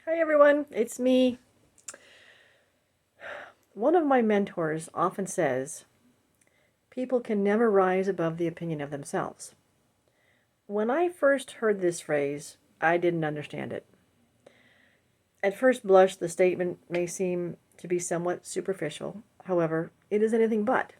Hi everyone, it's me. One of my mentors often says, people can never rise above the opinion of themselves. When I first heard this phrase, I didn't understand it. At first blush, the statement may seem to be somewhat superficial. However, it is anything but.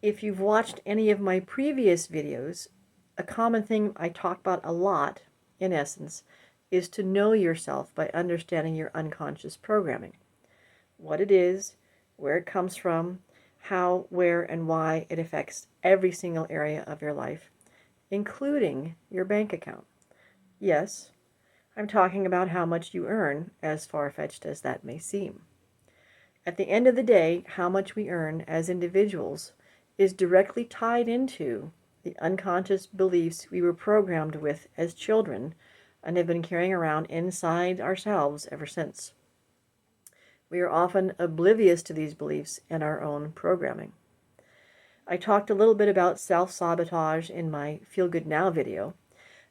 If you've watched any of my previous videos, a common thing I talk about a lot, in essence, is to know yourself by understanding your unconscious programming. What it is, where it comes from, how, where, and why it affects every single area of your life, including your bank account. Yes, I'm talking about how much you earn, as far-fetched as that may seem. At the end of the day, how much we earn as individuals is directly tied into the unconscious beliefs we were programmed with as children and have been carrying around inside ourselves ever since. We are often oblivious to these beliefs and our own programming. I talked a little bit about self-sabotage in my Feel Good Now video,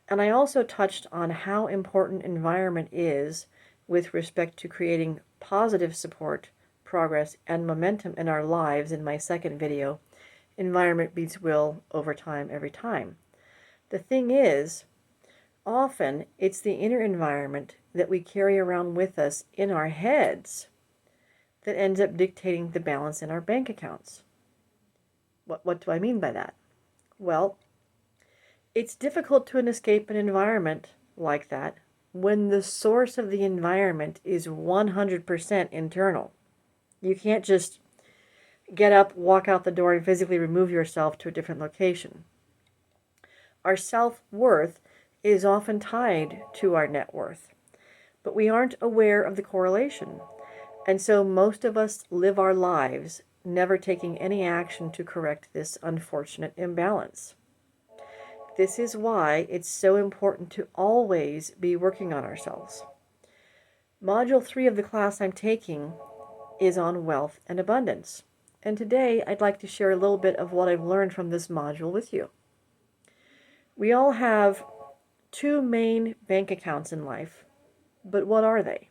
and I also touched on how important environment is with respect to creating positive support, progress, and momentum in our lives in my second video, Environment Beats Will Over Time Every Time. The thing is, often it's the inner environment that we carry around with us in our heads that ends up dictating the balance in our bank accounts. What do I mean by that? Well, it's difficult to escape an environment like that when the source of the environment is 100% internal. You can't just get up, walk out the door, and physically remove yourself to a different location. Our self-worth is often tied to our net worth, but we aren't aware of the correlation. And so most of us live our lives never taking any action to correct this unfortunate imbalance. This is why it's so important to always be working on ourselves. Module 3 of the class I'm taking is on wealth and abundance. And today I'd like to share a little bit of what I've learned from this module with you. We all have two main bank accounts in life, but what are they?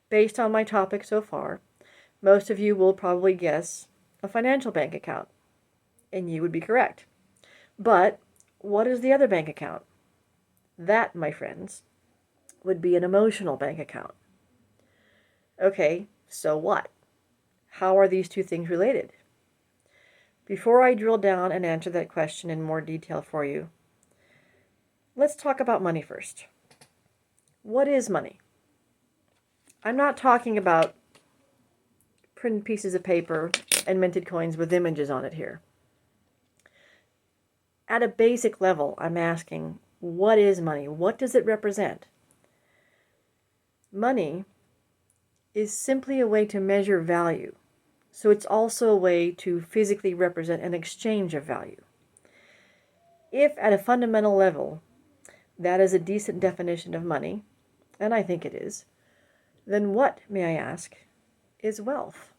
Based on my topic so far, most of you will probably guess a financial bank account, and you would be correct. But what is the other bank account? That, my friends, would be an emotional bank account. Okay, so what? How are these two things related? Before I drill down and answer that question in more detail for you, let's talk about money first. What is money? I'm not talking about printed pieces of paper and minted coins with images on it here. At a basic level, I'm asking, what is money? What does it represent? Money is simply a way to measure value. So it's also a way to physically represent an exchange of value. If at a fundamental level, that is a decent definition of money, and I think it is, then what, may I ask, is wealth?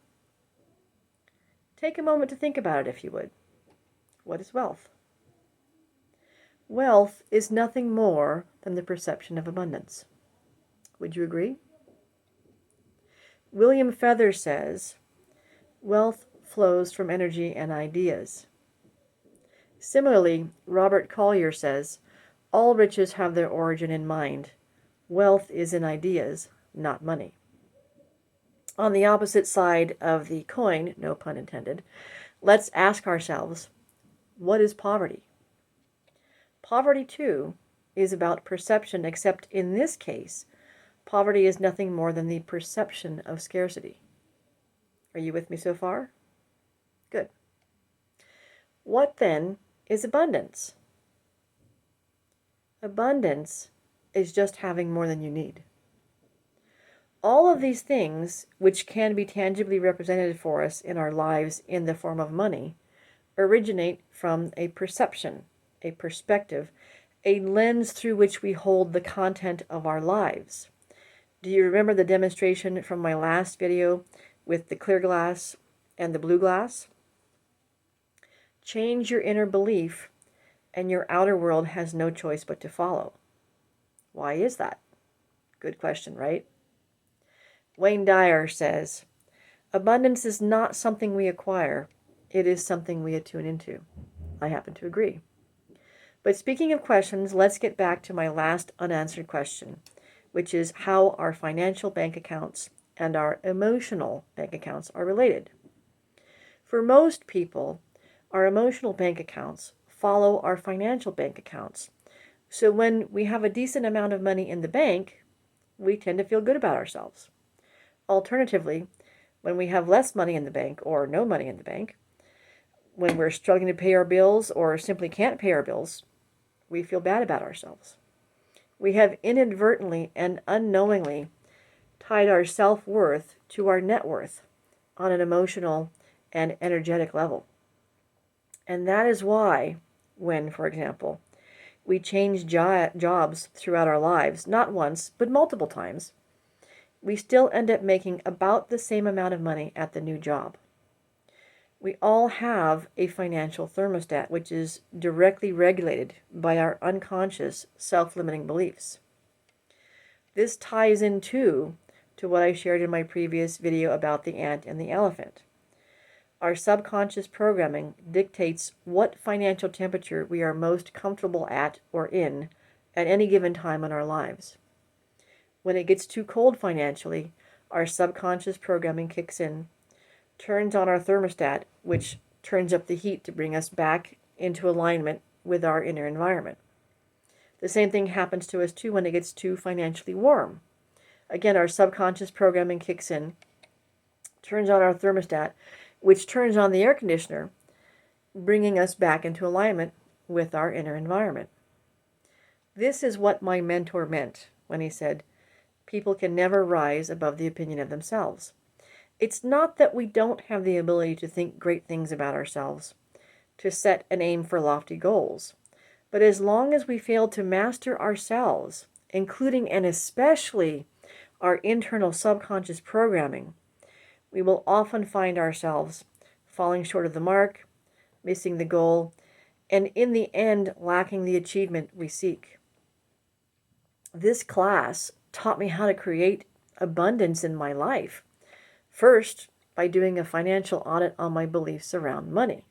Take a moment to think about it, if you would. What is wealth? Wealth is nothing more than the perception of abundance. Would you agree? William Feather says, wealth flows from energy and ideas. Similarly, Robert Collier says, all riches have their origin in mind. Wealth is in ideas, not money. On the opposite side of the coin, no pun intended, let's ask ourselves, what is poverty? Poverty, too, is about perception, except in this case, poverty is nothing more than the perception of scarcity. Are you with me so far? Good. What then is abundance? Abundance is just having more than you need. All of these things, which can be tangibly represented for us in our lives in the form of money, originate from a perception, a perspective, a lens through which we hold the content of our lives. Do you remember the demonstration from my last video with the clear glass and the blue glass? Change your inner belief, and your outer world has no choice but to follow. Why is that? Good question, right? Wayne Dyer says, abundance is not something we acquire. It is something we attune into. I happen to agree. But speaking of questions, let's get back to my last unanswered question, which is how our financial bank accounts and our emotional bank accounts are related. For most people, our emotional bank accounts follow our financial bank accounts. So when we have a decent amount of money in the bank, we tend to feel good about ourselves. Alternatively, when we have less money in the bank or no money in the bank, when we're struggling to pay our bills or simply can't pay our bills, we feel bad about ourselves. We have inadvertently and unknowingly tied our self-worth to our net worth on an emotional and energetic level. And that is why when, for example, we change jobs throughout our lives, not once, but multiple times, we still end up making about the same amount of money at the new job. We all have a financial thermostat, which is directly regulated by our unconscious self-limiting beliefs. This ties in too to what I shared in my previous video about the ant and the elephant. Our subconscious programming dictates what financial temperature we are most comfortable at or in at any given time in our lives. When it gets too cold financially, our subconscious programming kicks in, turns on our thermostat, which turns up the heat to bring us back into alignment with our inner environment. The same thing happens to us too when it gets too financially warm. Again, our subconscious programming kicks in, turns on our thermostat, which turns on the air conditioner, bringing us back into alignment with our inner environment. This is what my mentor meant when he said, people can never rise above the opinion of themselves. It's not that we don't have the ability to think great things about ourselves, to set and aim for lofty goals. But as long as we fail to master ourselves, including and especially our internal subconscious programming, we will often find ourselves falling short of the mark, missing the goal, and in the end, lacking the achievement we seek. This class taught me how to create abundance in my life. First, by doing a financial audit on my beliefs around money.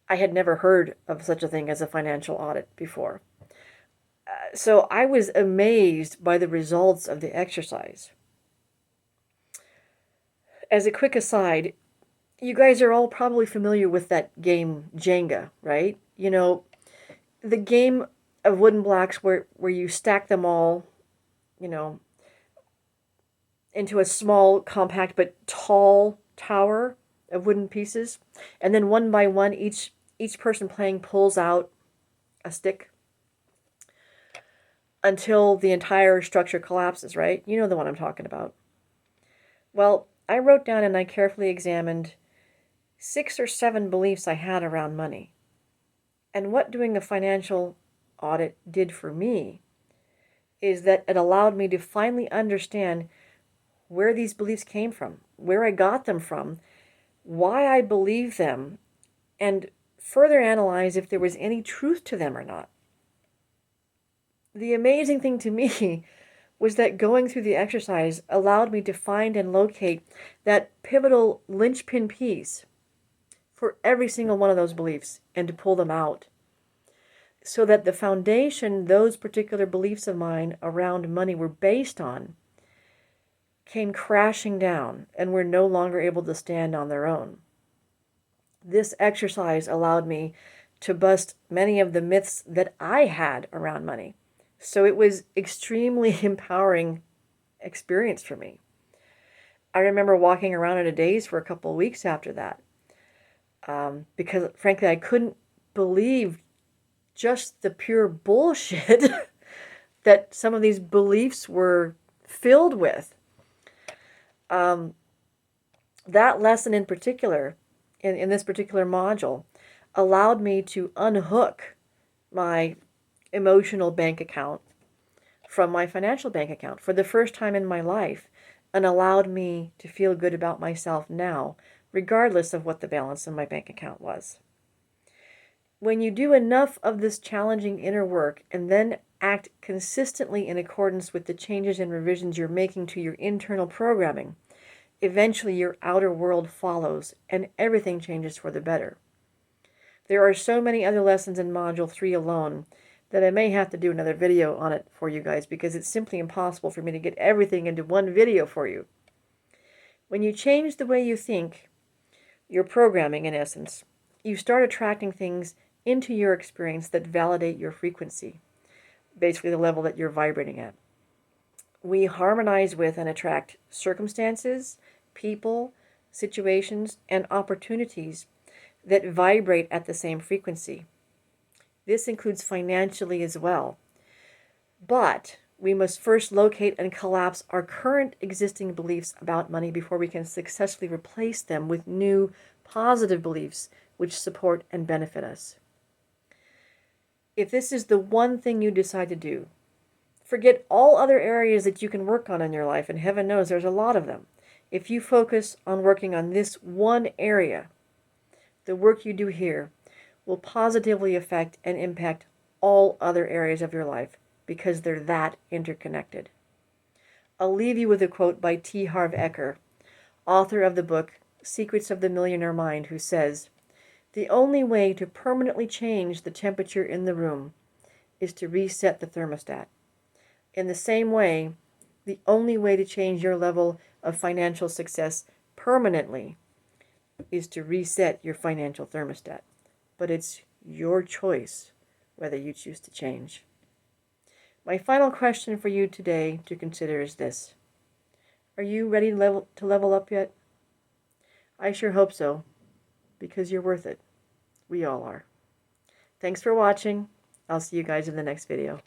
I had never heard of such a thing as a financial audit before. So I was amazed by the results of the exercise. As a quick aside, you guys are all probably familiar with that game Jenga, right? You know, the game of wooden blocks where you stack them all, into a small, compact, but tall tower of wooden pieces. And then one by one, each person playing pulls out a stick until the entire structure collapses, right? You know the one I'm talking about. Well, I wrote down and I carefully examined 6 or 7 beliefs I had around money. And what doing a financial audit did for me is that it allowed me to finally understand where these beliefs came from, where I got them from, why I believe them, and further analyze if there was any truth to them or not. The amazing thing to me was that going through the exercise allowed me to find and locate that pivotal linchpin piece for every single one of those beliefs and to pull them out so that the foundation those particular beliefs of mine around money were based on came crashing down and were no longer able to stand on their own. This exercise allowed me to bust many of the myths that I had around money. So it was extremely empowering experience for me. I remember walking around in a daze for a couple of weeks after that because frankly I couldn't believe just the pure bullshit that some of these beliefs were filled with. That lesson in particular, in this particular module, allowed me to unhook my emotional bank account from my financial bank account for the first time in my life and allowed me to feel good about myself now, regardless of what the balance in my bank account was. When you do enough of this challenging inner work and then act consistently in accordance with the changes and revisions you're making to your internal programming, eventually your outer world follows and everything changes for the better. There are so many other lessons in Module 3 alone that I may have to do another video on it for you guys because it's simply impossible for me to get everything into one video for you. When you change the way you think, your programming in essence, you start attracting things into your experience that validate your frequency, basically the level that you're vibrating at. We harmonize with and attract circumstances, people, situations, and opportunities that vibrate at the same frequency. This includes financially as well. But we must first locate and collapse our current existing beliefs about money before we can successfully replace them with new positive beliefs which support and benefit us. If this is the one thing you decide to do, forget all other areas that you can work on in your life, and heaven knows there's a lot of them. If you focus on working on this one area, the work you do here will positively affect and impact all other areas of your life because they're that interconnected. I'll leave you with a quote by T. Harv Eker, author of the book Secrets of the Millionaire Mind, who says, "The only way to permanently change the temperature in the room is to reset the thermostat. In the same way, the only way to change your level of financial success permanently is to reset your financial thermostat. But it's your choice whether you choose to change." My final question for you today to consider is this. Are you ready to level up yet? I sure hope so, because you're worth it. We all are. Thanks for watching. I'll see you guys in the next video.